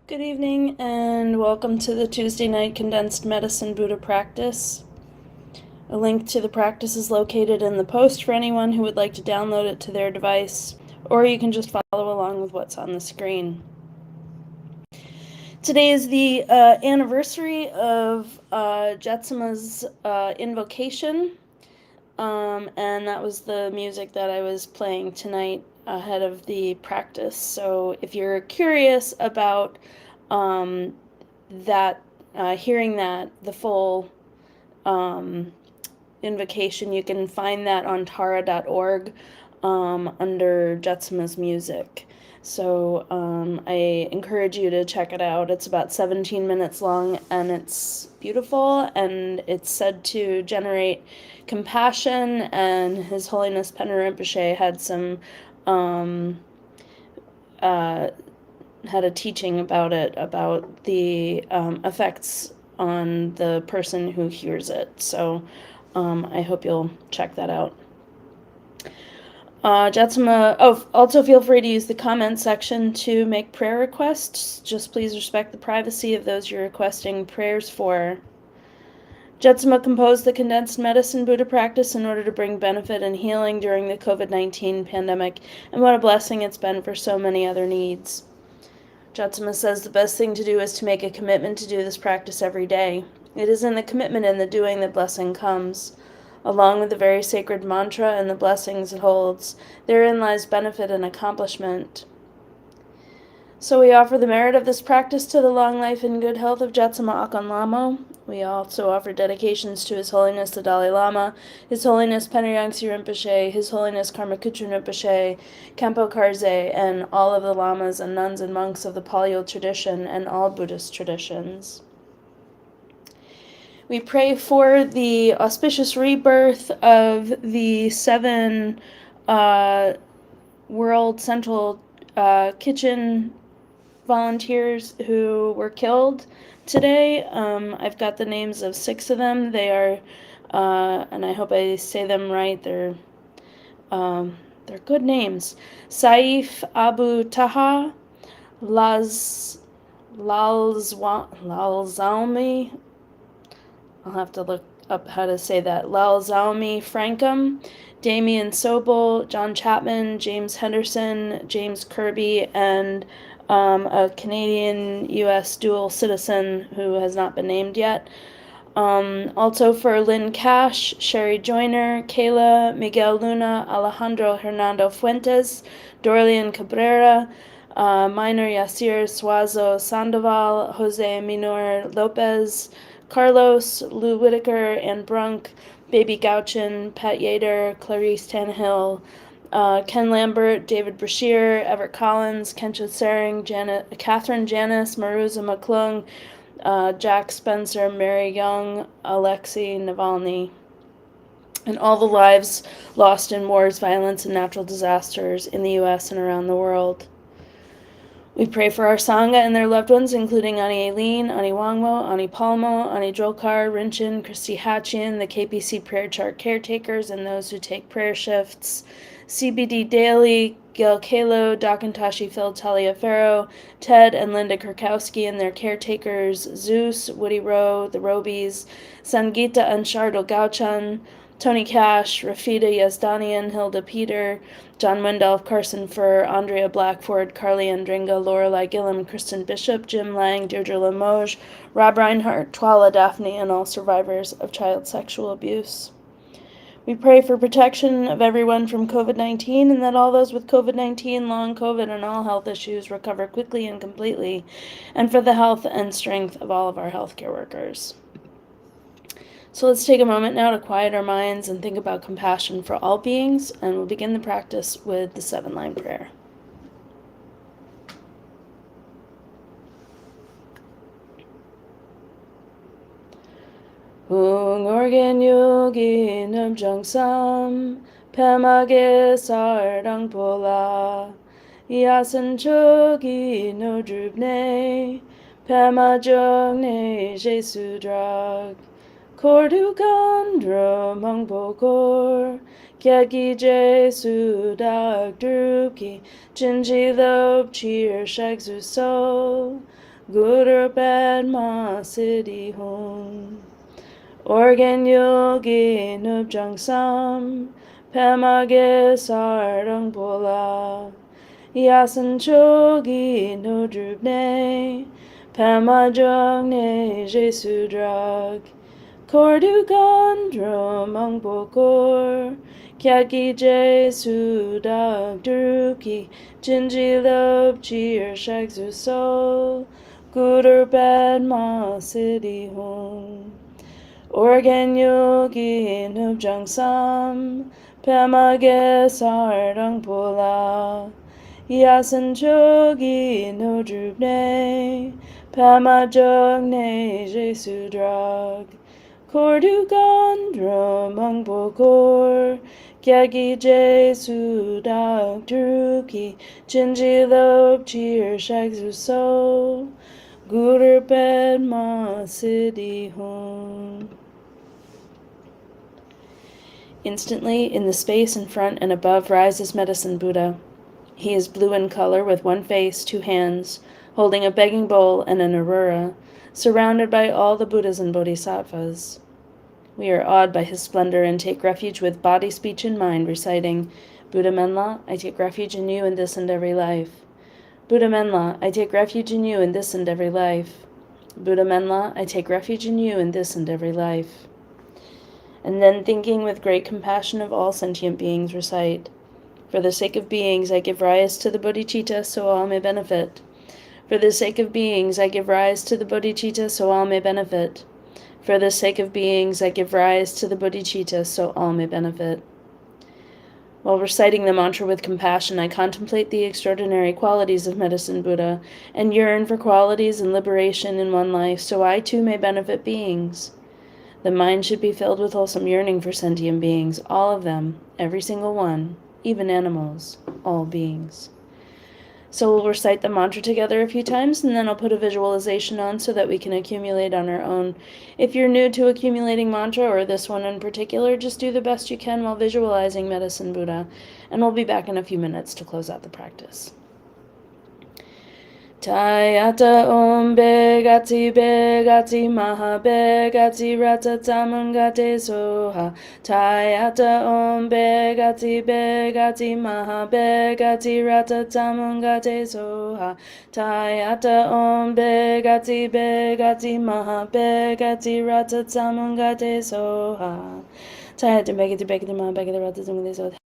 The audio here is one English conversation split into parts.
Good evening and welcome to the Tuesday night Condensed Medicine Buddha practice. A link to the practice is located in the post for anyone who would like to download it to their device, or you can just follow along with what's on the screen. Today is the anniversary of Jetsuma's invocation, and that was the music that I was playing tonight ahead of the practice. So if you're curious about that, hearing that, the full invocation, you can find that on tara.org under Jetsuma's music. So I encourage you to check it out. It's about 17 minutes long and it's beautiful, and it's said to generate compassion, and His Holiness Penra Rinpoche had some uh, had a teaching about it, about the effects on the person who hears it. So I hope you'll check that out. Jetsuma, also feel free to use the comment section to make prayer requests. Just please respect the privacy of those you're requesting prayers for. Jetsuma composed the Condensed Medicine Buddha practice in order to bring benefit and healing during the COVID-19 pandemic, and what a blessing it's been for so many other needs. Jetsuma says the best thing to do is to make a commitment to do this practice every day. It is in the commitment and the doing that blessing comes. Along with the very sacred mantra and the blessings it holds, therein lies benefit and accomplishment. So we offer the merit of this practice to the long life and good health of Jetsuma Akon Lamo. We also offer dedications to His Holiness the Dalai Lama, His Holiness Penri Yangtze Rinpoche, His Holiness Karma Kuchun Rinpoche, Khenpo Karze, and all of the lamas and nuns and monks of the Pali tradition and all Buddhist traditions. We pray for the auspicious rebirth of the 7 World Central Kitchen volunteers who were killed today. I've got the names of 6 of them. They are, and I hope I say them right, they're good names. Saif Abu Taha, Lalzalmi, I'll have to look up how to say that, Lalzalmi Frankum, Damian Sobel, John Chapman, James Henderson, James Kirby, and a Canadian U.S. dual citizen who has not been named yet. Also for Lynn Cash, Sherry Joyner, Kayla, Miguel Luna, Alejandro Hernando Fuentes, Dorlian Cabrera, Minor Yasir Suazo Sandoval, Jose Minor Lopez, Carlos, Lou Whitaker, Ann Brunk, Baby Gauchin, Pat Yater, Clarice Tannehill, Ken Lambert, David Brashear, Everett Collins, Kensha Sering, Catherine Janis, Maruza McClung, Jack Spencer, Mary Young, Alexei Navalny, and all the lives lost in wars, violence, and natural disasters in the U.S. and around the world. We pray for our Sangha and their loved ones, including Ani Aileen, Ani Wangmo, Ani Palmo, Ani Jolkar, Rinchin, Christy Hatchian, the KPC Prayer Chart caretakers, and those who take prayer shifts, CBD Daily, Gail Kalo, Dakantashi Phil Taliaferro, Ted and Linda Kurkowski and their caretakers, Zeus, Woody Rowe, the Robies, Sangita and Shardo Gauchan, Tony Cash, Rafida Yazdanian, Hilda Peter, John Wendell, Carson Furr, Andrea Blackford, Carly Andringa, Lorelei Gillum, Kristen Bishop, Jim Lang, Deirdre Limoges, Rob Reinhardt, Twala Daphne, and all survivors of child sexual abuse. We pray for protection of everyone from COVID-19, and that all those with COVID-19, long COVID, and all health issues recover quickly and completely, and for the health and strength of all of our healthcare workers. So let's take a moment now to quiet our minds and think about compassion for all beings, and we'll begin the practice with the 7-line prayer. Hung organ yogi num jung sam, pemage sardang pola, yasan chogi no drubne, pema jung ne jesu drag. Kordu gandro mong bokor, kyagi jesu dag druki, jinji lob cheer shagzu so, Guru Padma Siddhi Hum. Organ Yogi Nubjang Sam, Pamage Sardang Pola, Yasan Chogi No Drubne, Pamajong Ne Jesu Drag, Kordu Gandro Mangbokor, Kyaki Jesu Dag Druki, Jinji Lob Cheer Shagzu Sol, Gudur Padma Siddhi Hum. Organ Yogi Nubjang Sam, Pamage Sardang Pola, Yasan Chogi No Drubne, Pamajog Ne Jesu Drag, Kordu Gandro Mangbokor, Kyagi Jesu Dag Druki, Jinji Lob Cheer Shagzu So, Guru Padma Siddhi Hum. Instantly, in the space in front and above rises Medicine Buddha. He is blue in color with one face, two hands, holding a begging bowl and an arura, surrounded by all the Buddhas and Bodhisattvas. We are awed by his splendor and take refuge with body, speech, and mind, reciting, Buddha Menla, I take refuge in you in this and every life. Buddha Menla, I take refuge in you in this and every life. Buddha Menla, I take refuge in you in this and every life. And then, thinking with great compassion of all sentient beings, recite, For the sake of beings, I give rise to the bodhicitta, so all may benefit. For the sake of beings, I give rise to the bodhicitta, so all may benefit. For the sake of beings, I give rise to the bodhicitta, so all may benefit. While reciting the mantra with compassion, I contemplate the extraordinary qualities of Medicine Buddha and yearn for qualities and liberation in one life, so I too may benefit beings. The mind should be filled with wholesome yearning for sentient beings, all of them, every single one, even animals, all beings. So we'll recite the mantra together a few times, and then I'll put a visualization on so that we can accumulate on our own. If you're new to accumulating mantra, or this one in particular, just do the best you can while visualizing Medicine Buddha, and we'll be back in a few minutes to close out the practice. Tayata begati maha begati rata tamangate soha. Tayata begati maha begati rata tamangate soha. Tayata begati maha begati rata tamangate soha. Tayata begati maha begati rata tamangate soha.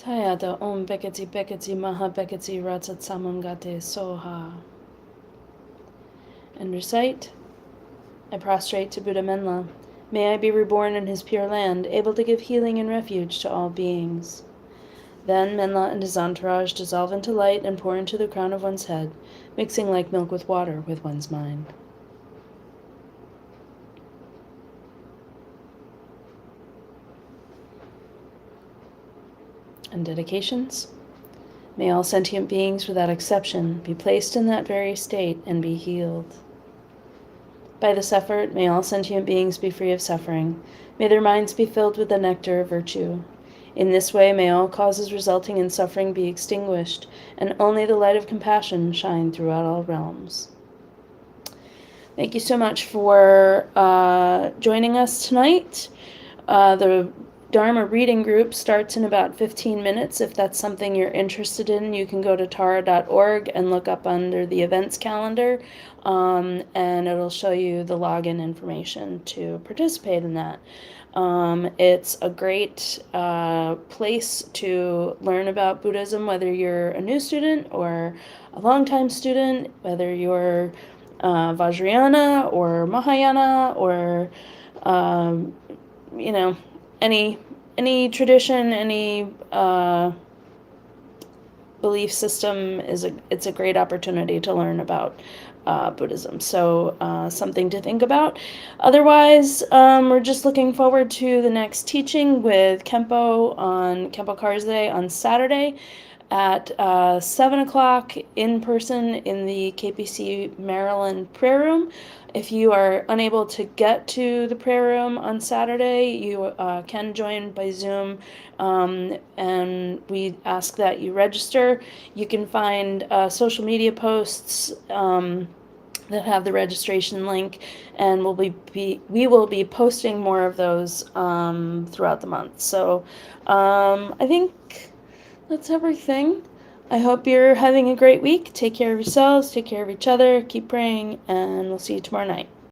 Tayata Om Bekati Bekati Maha Bekati Ratsat Samangate Soha. And recite, I prostrate to Buddha Menla. May I be reborn in his pure land, able to give healing and refuge to all beings. Then Menla and his entourage dissolve into light and pour into the crown of one's head, mixing like milk with water with one's mind. And dedications. May all sentient beings without exception be placed in that very state and be healed. By this effort, may all sentient beings be free of suffering. May their minds be filled with the nectar of virtue. In this way, may all causes resulting in suffering be extinguished, and only the light of compassion shine throughout all realms. Thank you so much for joining us tonight. The Dharma reading group starts in about 15 minutes. If that's something you're interested in, you can go to tara.org and look up under the events calendar, and it'll show you the login information to participate in that. It's a great place to learn about Buddhism, whether you're a new student or a longtime student, whether you're Vajrayana or Mahayana or any tradition, any belief system it's a great opportunity to learn about Buddhism. So something to think about. Otherwise, we're just looking forward to the next teaching with Kempo Karze on Saturday at 7 o'clock in person in the KPC Maryland prayer room. If you are unable to get to the prayer room on Saturday, you can join by Zoom, and we ask that you register. You can find social media posts that have the registration link, and we will be posting more of those throughout the month. So I think that's everything. I hope you're having a great week. Take care of yourselves, take care of each other, keep praying, and we'll see you tomorrow night.